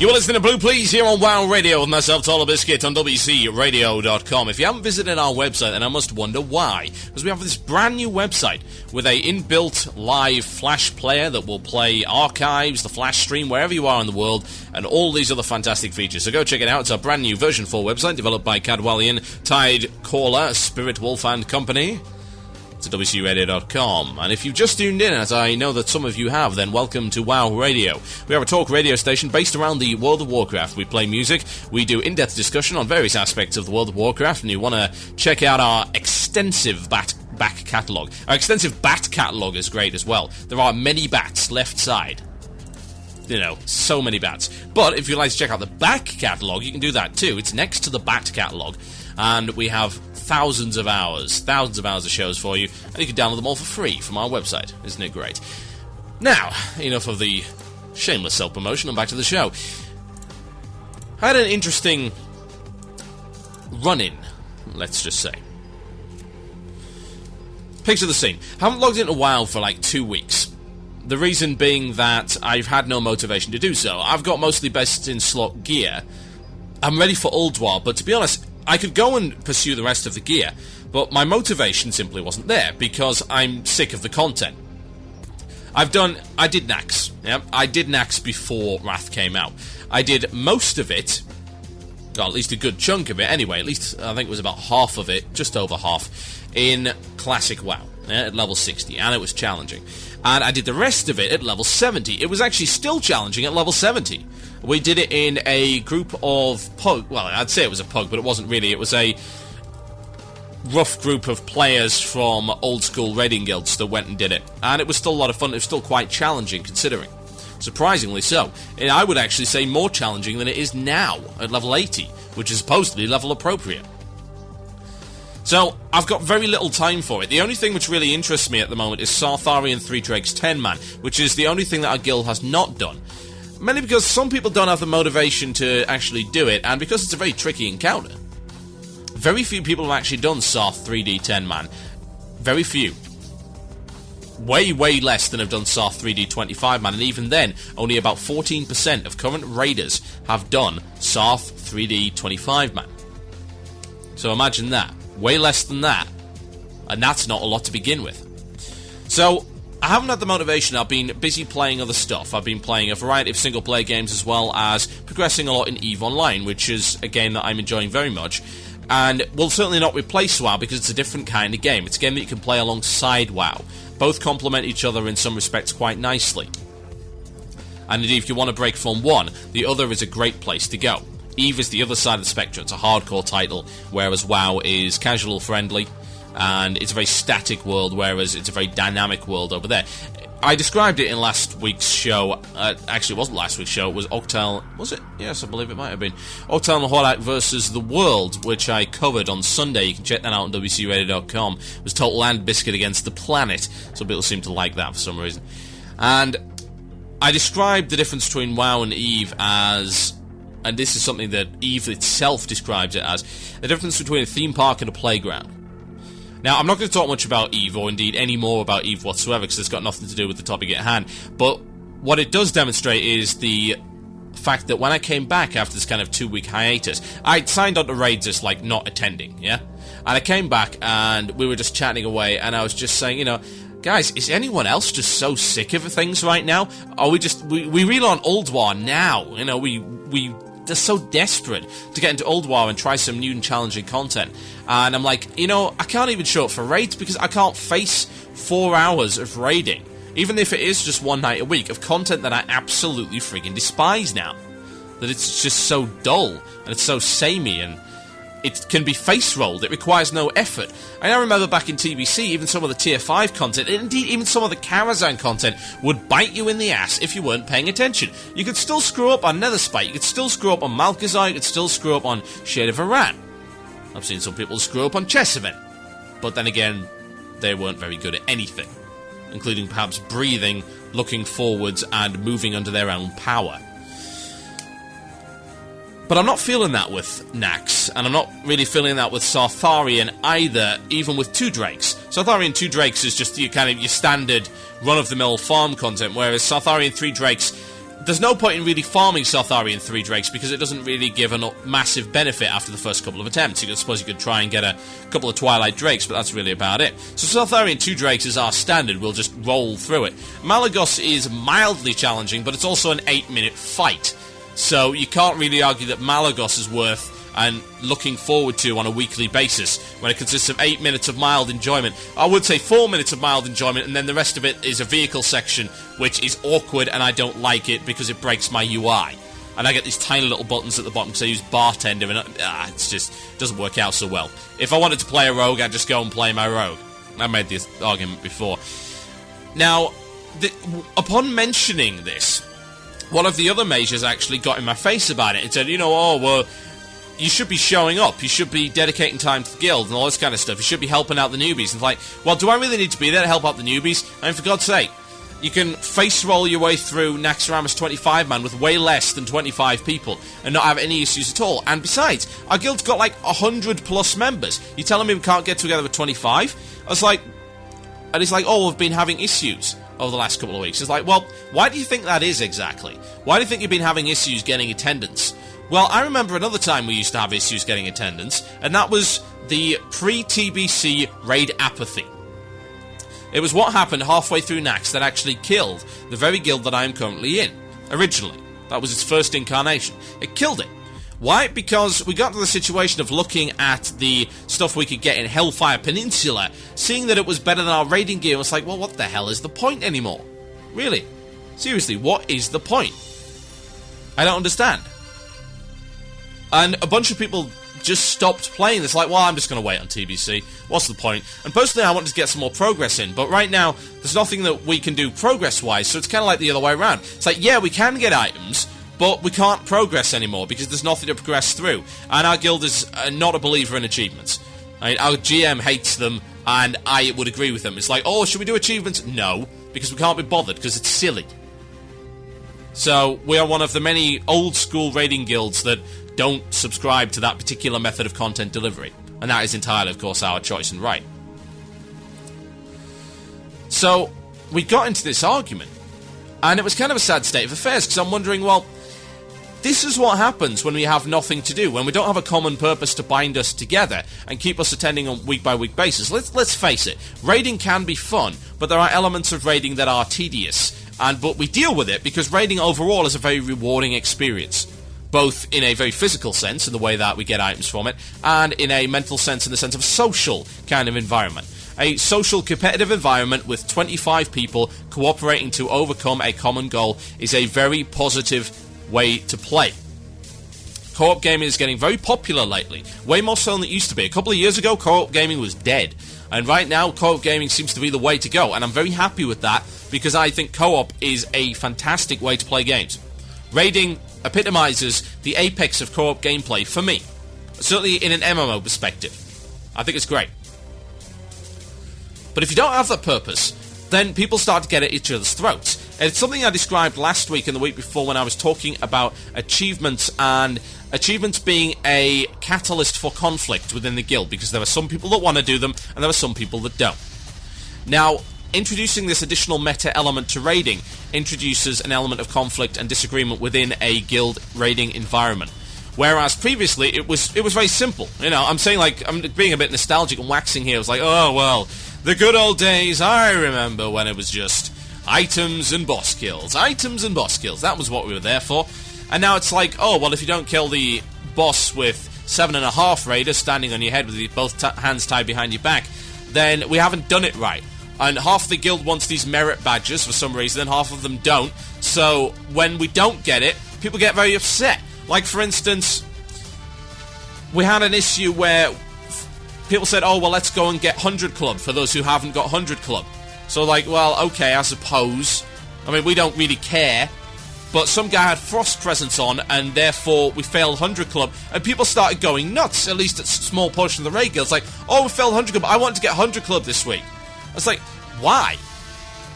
You're listening to Blue Please here on WoW Radio with myself, Toller Biscuit, on WCRadio.com. If you haven't visited our website, then I must wonder why. Because we have this brand new website with a inbuilt live Flash player that will play archives, the Flash stream, wherever you are in the world, and all these other fantastic features. So go check it out. It's our brand new version 4 website developed by Cadwallian, Tide Caller, Spirit Wolf and Company. To WCRadio.com. And if you've just tuned in, as I know that some of you have, then welcome to WoW Radio. We are a talk radio station based around the World of Warcraft. We play music, we do in-depth discussion on various aspects of the World of Warcraft, and you want to check out our extensive back catalogue. Our extensive bat catalogue is great as well. There are many bats left side. You know, so many bats. But if you'd like to check out the back catalogue, you can do that too. It's next to the bat catalogue, and we have thousands of hours of shows for you, and you can download them all for free from our website. Isn't it great? Now, enough of the shameless self-promotion, and back to the show. I had an interesting run-in, let's just say. Picture the scene. I haven't logged into WoW for like 2 weeks. The reason being that I've had no motivation to do so. I've got mostly best in slot gear. I'm ready for Ulduar, but to be honest, I could go and pursue the rest of the gear, but my motivation simply wasn't there, because I'm sick of the content. I did Nax. Yeah? I did Nax before Wrath came out. I did most of it, well, at least a good chunk of it anyway, at least I think it was about half of it, just over half, in Classic WoW, yeah, at level 60, and it was challenging. And I did the rest of it at level 70. It was actually still challenging at level 70. We did it in a group of pug. Well, I'd say it was a pug, but it wasn't really. It was a rough group of players from old school raiding guilds that went and did it. And it was still a lot of fun. It was still quite challenging, considering. Surprisingly so. And I would actually say more challenging than it is now at level 80, which is supposedly level appropriate. So, I've got very little time for it. The only thing which really interests me at the moment is Sartharian 3 Drakes 10-man, which is the only thing that our guild has not done. Mainly because some people don't have the motivation to actually do it, and because it's a very tricky encounter. Very few people have actually done Sarth 3D 10-man. Very few. Way, way less than have done Sarth 3D 25-man, and even then, only about 14% of current raiders have done Sarth 3D 25-man. So imagine that. Way less than that, and that's not a lot to begin with. So, I haven't had the motivation. I've been busy playing other stuff. I've been playing a variety of single-player games as well as progressing a lot in EVE Online, which is a game that I'm enjoying very much, and will certainly not replace WoW because it's a different kind of game. It's a game that you can play alongside WoW. Both complement each other in some respects quite nicely. And indeed, if you want to break from one, the other is a great place to go. EVE is the other side of the spectrum. It's a hardcore title, whereas WoW is casual friendly, and it's a very static world, whereas it's a very dynamic world over there. I described it in last week's show. Actually, it wasn't last week's show. It was Octal. Was it? Yes, I believe it might have been. Octal and Horak versus the World, which I covered on Sunday. You can check that out on WCRadio.com. It was Total Land Biscuit against the Planet. Some people seem to like that for some reason. And I described the difference between WoW and EVE as... and this is something that EVE itself describes it as, the difference between a theme park and a playground. Now, I'm not going to talk much about EVE, or indeed any more about EVE whatsoever, because it's got nothing to do with the topic at hand, but what it does demonstrate is the fact that when I came back after this kind of 2-week hiatus, I'd signed on to raids as, like, not attending, yeah? And I came back, and we were just chatting away, and I was just saying, you know, guys, is anyone else just so sick of things right now? Are we just... We reel on Ulduar now, you know, they're so desperate to get into Ulduar and try some new and challenging content. And I'm like, you know, I can't even show up for raids because I can't face 4 hours of raiding, even if it is just one night a week, of content that I absolutely friggin' despise now. That it's just so dull, and it's so samey, and it can be face-rolled. It requires no effort. I remember back in TBC, even some of the Tier 5 content, and indeed even some of the Karazhan content, would bite you in the ass if you weren't paying attention. You could still screw up on Netherspite, you could still screw up on Malkazar, you could still screw up on Shade of Iran. I've seen some people screw up on Chessevent. But then again, they weren't very good at anything, including perhaps breathing, looking forwards, and moving under their own power. But I'm not feeling that with Nax, and I'm not really feeling that with Sartharian either, even with 2 Drakes. Sartharian 2 Drakes is just your standard run-of-the-mill farm content, whereas Sartharian 3 Drakes there's no point in really farming Sothari and 3 Drakes because it doesn't really give a massive benefit after the first couple of attempts. I suppose you could try and get a couple of Twilight Drakes, but that's really about it. So Sothari and 2 Drakes is our standard, we'll just roll through it. Malagos is mildly challenging, but it's also an 8-minute fight. So you can't really argue that Malagos is worth and looking forward to on a weekly basis when it consists of 8 minutes of mild enjoyment. I would say 4 minutes of mild enjoyment, and then the rest of it is a vehicle section which is awkward and I don't like it because it breaks my UI. And I get these tiny little buttons at the bottom because I use bartender and it's just doesn't work out so well. If I wanted to play a rogue, I'd just go and play my rogue. I made this argument before. Now, upon mentioning this, one of the other mages actually got in my face about it and said, you should be showing up, you should be dedicating time to the guild and all this kind of stuff, you should be helping out the newbies. And it's like, well, do I really need to be there to help out the newbies? I mean, for God's sake, you can face roll your way through Naxxramas 25-man with way less than 25 people and not have any issues at all. And besides, our guild's got like 100 plus members. You telling me we can't get together with 25? I was like, and it's like, oh, we've been having issues over the last couple of weeks. It's like, well, why do you think that is exactly? Why do you think you've been having issues getting attendance? Well, I remember another time we used to have issues getting attendance, and that was the pre-TBC raid apathy. It was what happened halfway through Nax that actually killed the very guild that I am currently in, originally. That was its first incarnation. It killed it. Why? Because we got to the situation of looking at the stuff we could get in Hellfire Peninsula, seeing that it was better than our raiding gear, and was like, well, what the hell is the point anymore? Really? Seriously, what is the point? I don't understand. And a bunch of people just stopped playing this, like, well, I'm just going to wait on TBC. What's the point? And personally, I wanted to get some more progress in, but right now, there's nothing that we can do progress-wise, so it's kind of like the other way around. It's like, yeah, we can get items, but we can't progress anymore because there's nothing to progress through. And our guild is not a believer in achievements. I mean, our GM hates them, and I would agree with them. It's like, oh, should we do achievements? No, because we can't be bothered, because it's silly. So, we are one of the many old-school raiding guilds that don't subscribe to that particular method of content delivery. And that is entirely, of course, our choice and right. So, we got into this argument, and it was kind of a sad state of affairs, because I'm wondering, well, this is what happens when we have nothing to do, when we don't have a common purpose to bind us together and keep us attending on week-by-week basis. Let's face it, raiding can be fun, but there are elements of raiding that are tedious, but we deal with it because raiding overall is a very rewarding experience. Both in a very physical sense, in the way that we get items from it, and in a mental sense, in the sense of a social kind of environment. A social competitive environment with 25 people cooperating to overcome a common goal is a very positive way to play. Co-op gaming is getting very popular lately, way more so than it used to be. A couple of years ago, co-op gaming was dead, and right now, co-op gaming seems to be the way to go, and I'm very happy with that, because I think co-op is a fantastic way to play games. Raiding epitomizes the apex of co-op gameplay for me, certainly in an MMO perspective. I think it's great. But if you don't have that purpose, then people start to get at each other's throats. And it's something I described last week and the week before when I was talking about achievements, and achievements being a catalyst for conflict within the guild, because there are some people that want to do them and there are some people that don't. Now, introducing this additional meta element to raiding introduces an element of conflict and disagreement within a guild raiding environment. Whereas previously it was very simple. I'm saying, like, I'm being a bit nostalgic and waxing here. It was like, oh well, the good old days, I remember when it was just items and boss kills. Items and boss kills. That was what we were there for. And now it's like, oh well, if you don't kill the boss with 7.5 raiders standing on your head with both hands tied behind your back, then we haven't done it right. And half the guild wants these merit badges for some reason, and half of them don't. So when we don't get it, people get very upset. Like, for instance, we had an issue where people said, oh, well, let's go and get 100 Club for those who haven't got 100 Club. So, like, well, okay, I suppose. I mean, we don't really care. But some guy had Frost presents on, and therefore we failed 100 Club. And people started going nuts, at least a small portion of the raid guilds. Like, oh, we failed 100 Club, I want to get 100 Club this week. I was like, why?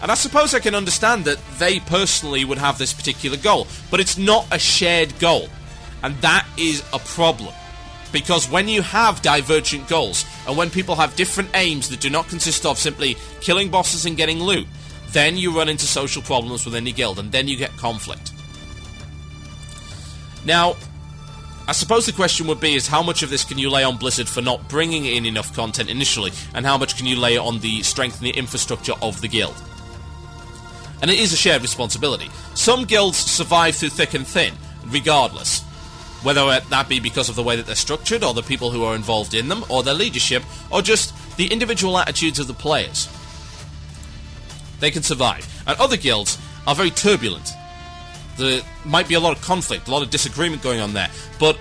And I suppose I can understand that they personally would have this particular goal, but it's not a shared goal. And that is a problem. Because when you have divergent goals, and when people have different aims that do not consist of simply killing bosses and getting loot, then you run into social problems within your guild, and then you get conflict. Now, I suppose the question would be is how much of this can you lay on Blizzard for not bringing in enough content initially, and how much can you lay on the strength and the infrastructure of the guild? And it is a shared responsibility. Some guilds survive through thick and thin, regardless. Whether that be because of the way that they're structured, or the people who are involved in them, or their leadership, or just the individual attitudes of the players. They can survive. And other guilds are very turbulent. There might be a lot of conflict, a lot of disagreement going on there, but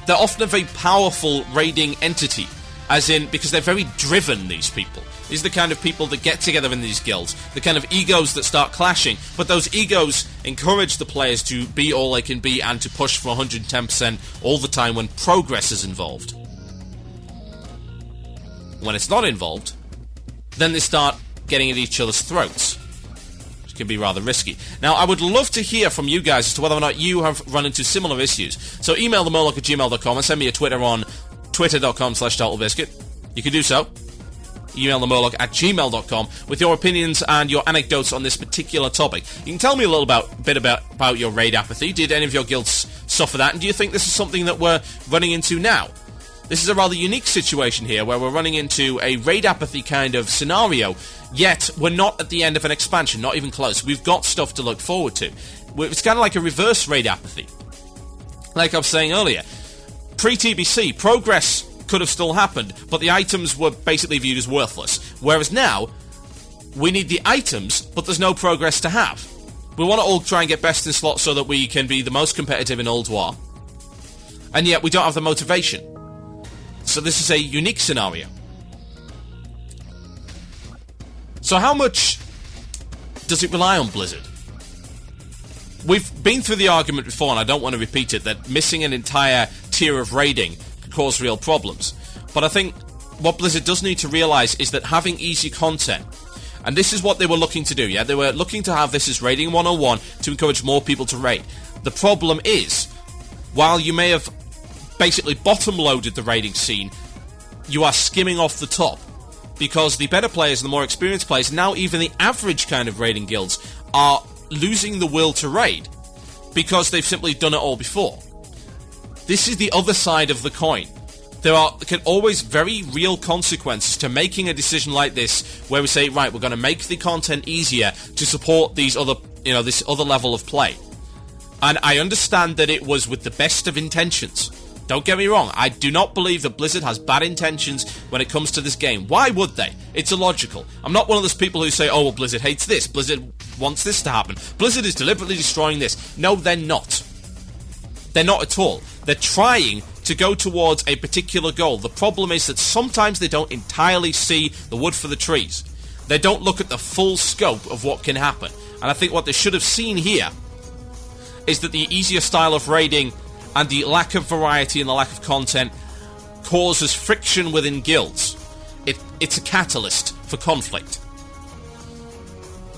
they're often a very powerful raiding entity, as in, because they're very driven, these people. These are the kind of people that get together in these guilds, the kind of egos that start clashing, but those egos encourage the players to be all they can be and to push for 110% all the time when progress is involved. When it's not involved, then they start getting at each other's throats. Can be rather risky. Now, I would love to hear from you guys as to whether or not you have run into similar issues. So email themurloc@gmail.com and send me a Twitter on twitter.com/TotalBiscuit. You can do so. Email themurloc@gmail.com with your opinions and your anecdotes on this particular topic. You can tell me a little bit about your raid apathy. Did any of your guilds suffer that? And do you think this is something that we're running into now? This is a rather unique situation here where we're running into a raid apathy kind of scenario, yet we're not at the end of an expansion, not even close. We've got stuff to look forward to. It's kind of like a reverse raid apathy. Like I was saying earlier, pre-TBC, progress could have still happened, but the items were basically viewed as worthless. Whereas now, we need the items, but there's no progress to have. We want to all try and get best in slot so that we can be the most competitive in Old War, and yet we don't have the motivation. So this is a unique scenario. So how much does it rely on Blizzard? We've been through the argument before, and I don't want to repeat it, that missing an entire tier of raiding could cause real problems. But I think what Blizzard does need to realise is that having easy content, and this is what they were looking to do, yeah? They were looking to have this as Raiding 101 to encourage more people to raid. The problem is, while you may have basically bottom-loaded the raiding scene, you are skimming off the top. Because the better players and the more experienced players, now even the average kind of raiding guilds, are losing the will to raid. Because they've simply done it all before. This is the other side of the coin. There can always very real consequences to making a decision like this, where we say, right, we're going to make the content easier to support these other, this other level of play. And I understand that it was with the best of intentions. Don't get me wrong, I do not believe that Blizzard has bad intentions when it comes to this game. Why would they? It's illogical. I'm not one of those people who say, oh, well, Blizzard hates this, Blizzard wants this to happen, Blizzard is deliberately destroying this. No, they're not. They're not at all. They're trying to go towards a particular goal. The problem is that sometimes they don't entirely see the wood for the trees. They don't look at the full scope of what can happen. And I think what they should have seen here is that the easier style of raiding and the lack of variety and the lack of content causes friction within guilds. It's a catalyst for conflict.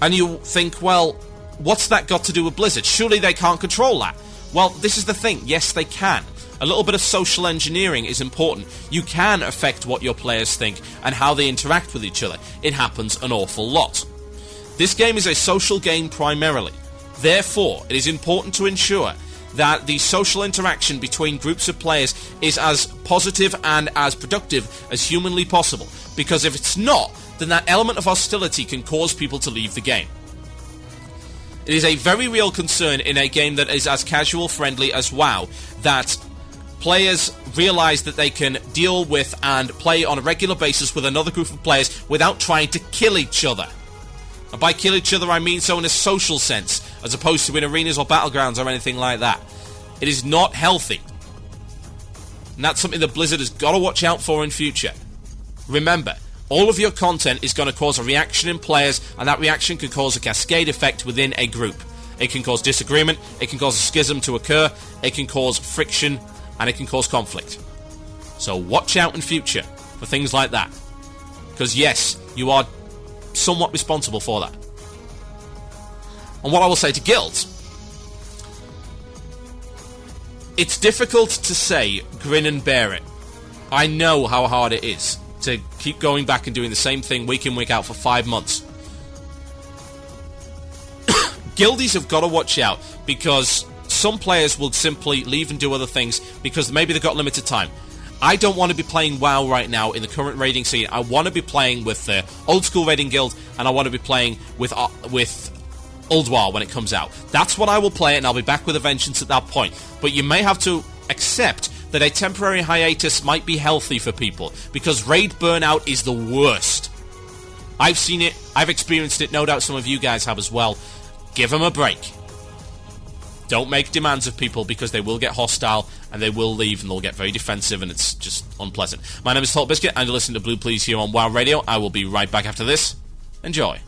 And you think, well, what's that got to do with Blizzard? Surely they can't control that. Well, this is the thing. Yes, they can. A little bit of social engineering is important. You can affect what your players think and how they interact with each other. It happens an awful lot. This game is a social game primarily. Therefore, it is important to ensure that the social interaction between groups of players is as positive and as productive as humanly possible. Because if it's not, then that element of hostility can cause people to leave the game. It is a very real concern in a game that is as casual friendly as WoW, that players realise that they can deal with and play on a regular basis with another group of players without trying to kill each other. And by kill each other, I mean so in a social sense, as opposed to in arenas or battlegrounds or anything like that. It is not healthy. And that's something that Blizzard has got to watch out for in future. Remember, all of your content is going to cause a reaction in players, and that reaction can cause a cascade effect within a group. It can cause disagreement, it can cause a schism to occur, it can cause friction, and it can cause conflict. So watch out in future for things like that. Because yes, you are somewhat responsible for that. And what I will say to guilds, it's difficult to say grin and bear it. I know how hard it is to keep going back and doing the same thing week in, week out for 5 months. Guildies have got to watch out, because some players will simply leave and do other things because maybe they've got limited time. I don't want to be playing WoW right now in the current raiding scene. I want to be playing with the old school raiding guild, and I want to be playing with Ulduar when it comes out. That's what I will play, and I'll be back with a vengeance at that point. But you may have to accept that a temporary hiatus might be healthy for people, because raid burnout is the worst. I've seen it, I've experienced it, no doubt some of you guys have as well. Give them a break. Don't make demands of people, because they will get hostile, and they will leave, and they'll get very defensive, and it's just unpleasant. My name is Thought Biscuit, and you're listening to Blue Please here on WoW Radio. I will be right back after this. Enjoy.